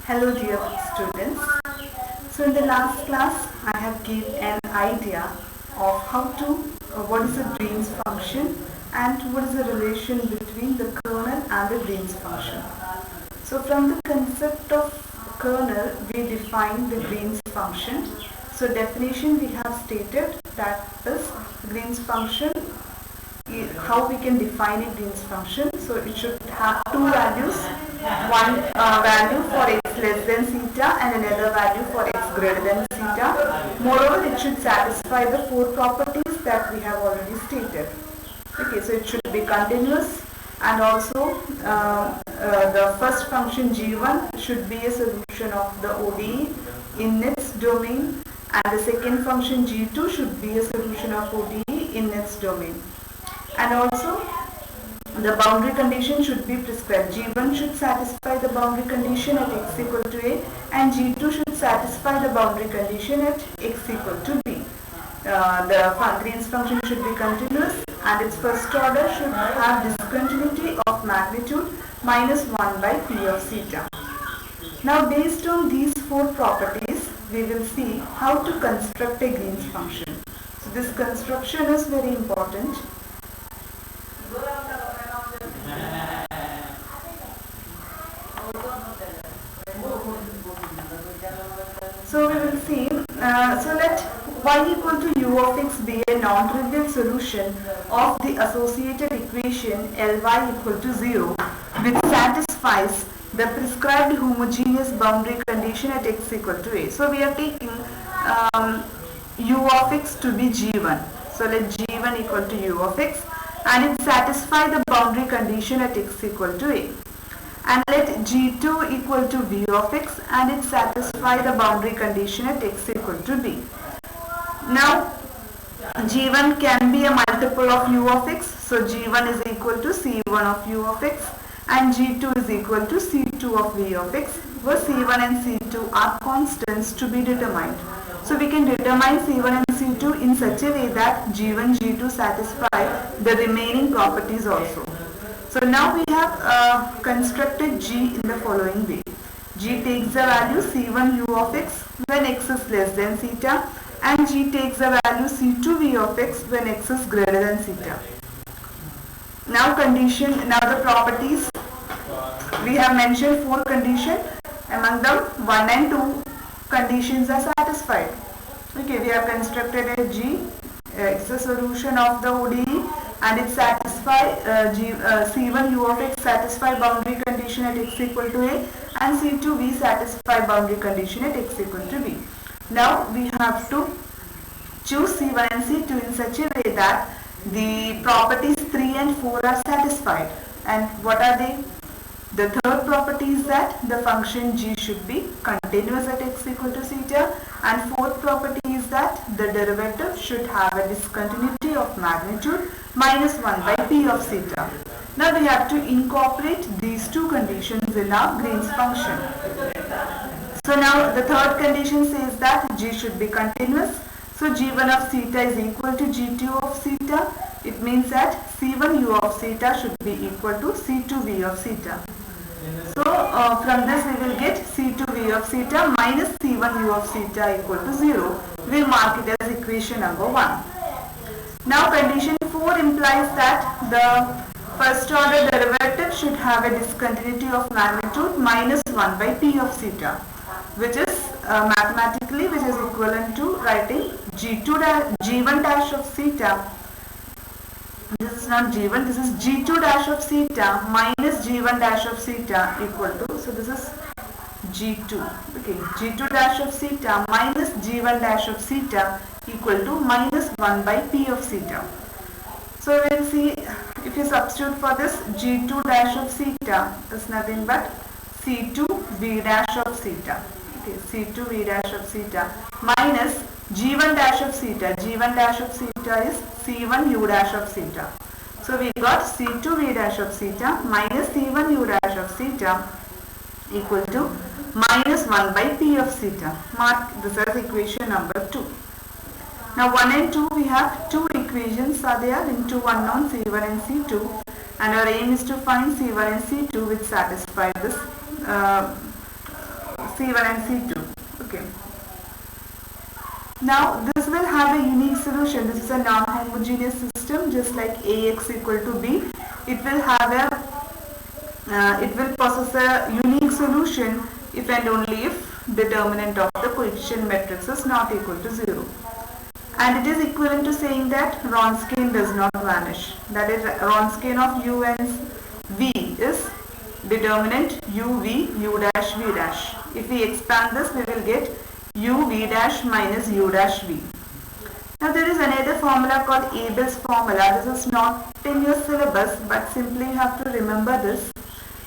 Hello dear students. So in the last class I have given an idea of what is the Green's function and what is the relation between the kernel and the Green's function. So from the concept of kernel we define the Green's function. So definition we have stated that is Green's function, how we can define a Green's function. So it should have two values, one value for x less than theta and another value for x greater than theta. Moreover, it should satisfy the four properties that we have already stated. Okay, so it should be continuous, and also the first function g1 should be a solution of the ODE in its domain, and the second function g2 should be a solution of ODE in its domain. And also the boundary condition should be prescribed. G1 should satisfy the boundary condition at x equal to a, and G2 should satisfy the boundary condition at x equal to b. The Green's function should be continuous, and its first order should have discontinuity of magnitude minus 1 by p of theta. Now based on these four properties, we will see how to construct a Green's function. So this construction is very important. So we will see, so let y equal to u of x be a non-trivial solution of the associated equation Ly equal to 0, which satisfies the prescribed homogeneous boundary condition at x equal to a. So we are taking u of x to be g1. So let g1 equal to u of x, and it satisfy the boundary condition at x equal to a. And let g2 equal to v of x, and it satisfy the boundary condition at x equal to b. Now g1 can be a multiple of u of x, so g1 is equal to c1 of u of x, and g2 is equal to c2 of v of x, where c1 and c2 are constants to be determined. So we can determine c1 and c2 in such a way that g1, g2 satisfy the remaining properties also. So now we have constructed g in the following way. G takes the value c1 u of x when x is less than theta, and g takes the value c2 v of x when x is greater than theta. Now the properties, we have mentioned four conditions. Among them 1 and 2 conditions are satisfied. Okay, we have constructed a g, it's a solution of the ODE, and it satisfy c1 u of x satisfy boundary condition at x equal to a, and c2 v satisfy boundary condition at x equal to b. Now we have to choose c1 and c2 in such a way that the properties 3 and 4 are satisfied. And what are they? The third property is that the function g should be continuous at x equal to theta, and fourth property is that the derivative should have a discontinuity of magnitude minus 1 by p of theta. Now we have to incorporate these two conditions in our Green's function. So now the third condition says that g should be continuous. So g1 of theta is equal to g2 of theta. It means that c1 u of theta should be equal to c2 v of theta. So from this we will get c2 v of theta minus c1 u of theta equal to 0. We will mark it as equation number 1. Now condition 4 implies that the first order derivative should have a discontinuity of magnitude minus 1 by p of theta, which is mathematically which is equivalent to writing g1 dash of theta. This is not g1, this is g2 dash of theta minus g1 dash of theta equal to, so this is g2. Okay, g2 dash of theta minus g1 dash of theta equal to minus 1 by p of theta. So we will see, if you substitute for this, g2 dash of theta is nothing but c2 v dash of theta. Okay, c2 v dash of theta minus g1 dash of theta. G1 dash of theta is c1 u dash of theta. So we got c2 v dash of theta minus c1 u dash of theta equal to minus 1 by p of theta. Mark this as equation number 2. Now 1 and 2 we have two equations are there in two unknown c1 and c2, and our aim is to find c1 and c2 which satisfy this C1 and C2. Okay. Now this will have a unique solution. This is a non-homogeneous system, just like Ax equal to B. It will have it will possess a unique solution if and only if determinant of the coefficient matrix is not equal to 0. And it is equivalent to saying that Wronskian does not vanish. That is, Wronskian of U and V is determinant U V U dash V dash. If we expand this, we will get U V dash minus U dash V. Now there is another formula called Abel's formula. This is not in your syllabus, but simply you have to remember this.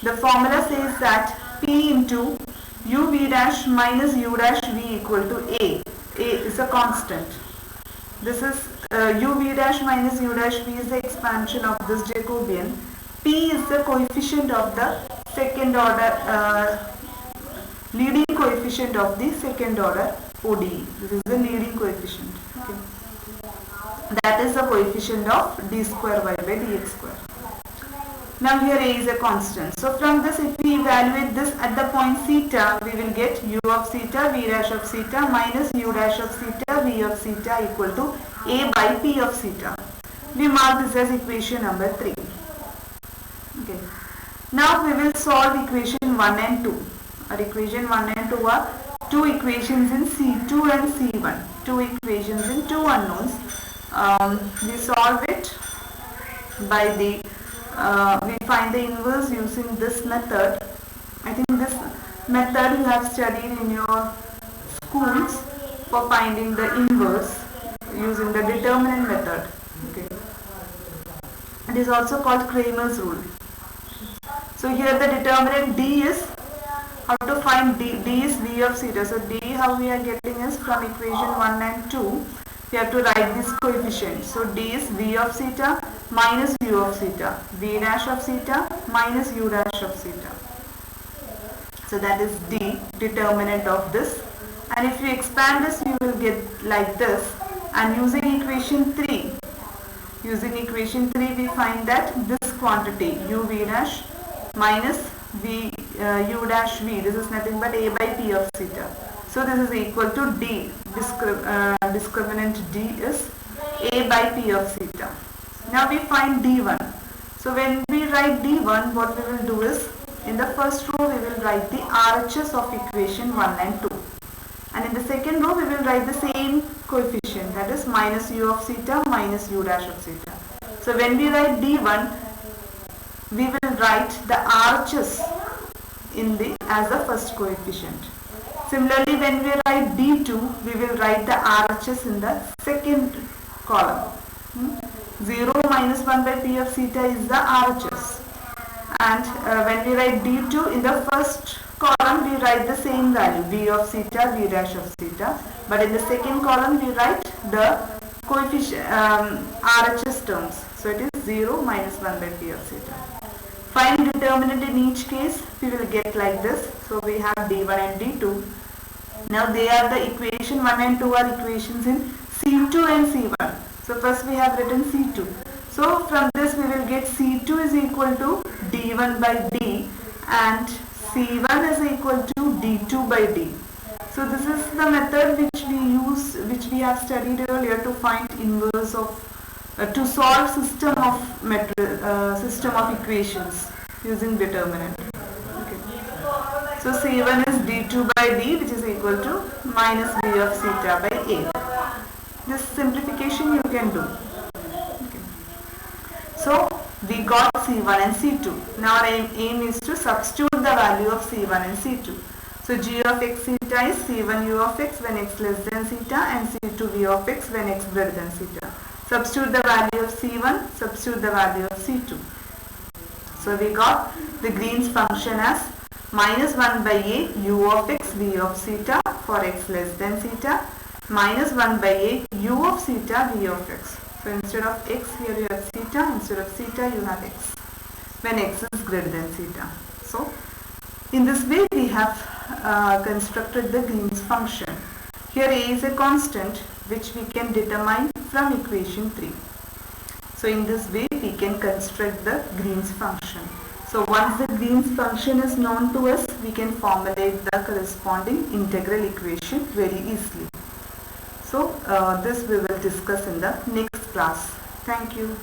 The formula says that P into U V dash minus U dash V equal to A. A is a constant. This is U V dash minus U dash V is the expansion of this Jacobian. P is the coefficient of the second order, leading coefficient of the second order ODE. This is the leading coefficient. Okay. That is the coefficient of d square y by dx square. Now here A is a constant. So from this, if we evaluate this at the point theta, we will get U of theta V dash of theta minus U dash of theta V of theta equal to A by P of theta. We mark this as equation number 3. Okay. Now we will solve equation 1 and 2. Our equation 1 and 2 are two equations in C2 and C1. Two equations in two unknowns. We solve it by the we find the inverse using this method. I think this method you have studied in your schools for finding the inverse using the determinant method. Okay. It is also called Cramer's rule. So here the determinant D is, how to find D? D is V of theta. So D, how we are getting is from equation 1 and 2. We have to write this coefficient. So D is V of theta minus U of theta. V dash of theta minus U dash of theta. So that is D, determinant of this. And if you expand this, you will get like this. And using equation 3, we find that this quantity U V dash minus V U dash V, this is nothing but A by P of theta. So this is equal to D, discriminant D is A by P of theta. Now we find D1. So when we write D1, what we will do is, in the first row we will write the RHS of equation 1 and 2. And in the second row we will write the same coefficient, that is minus U of theta minus U dash of theta. So when we write D1, we will write the RHS as the first coefficient. Similarly, when we write D2, we will write the RHS in the second column. 0 minus 1 by P of theta is the RHS. And when we write D2, in the first column we write the same value, V of theta, V dash of theta. But in the second column we write the coefficient RHS terms. So it is 0 minus 1 by P of theta. Find determinant in each case, we will get like this. So we have D1 and D2. Now they are the equation 1 and 2 are equations in C2 and C1. So first we have written C2. So from this we will get C2 is equal to D1 by D and C1 is equal to D2 by D. So this is the method which we have studied earlier to find inverse of to solve system of equations using determinant. Okay. So C1 is D2 by D, which is equal to minus V of theta by A. This simplification you can do. Okay. So we got C1 and C2. Now our aim is to substitute the value of C1 and C2. So G of x theta is C1 U of x when x less than theta and C2 V of x when x greater than theta. Substitute the value of C1, substitute the value of C2. So we got the Green's function as minus 1 by A U of x V of theta for x less than theta minus 1 by A U of theta V of x. So instead of x here you have theta, instead of theta you have x when x is greater than theta. So in this way we have constructed the Green's function. Here A is a constant which we can determine from equation 3. So in this way we can construct the Green's function. So once the Green's function is known to us, we can formulate the corresponding integral equation very easily. So this we will discuss in the next class. Thank you.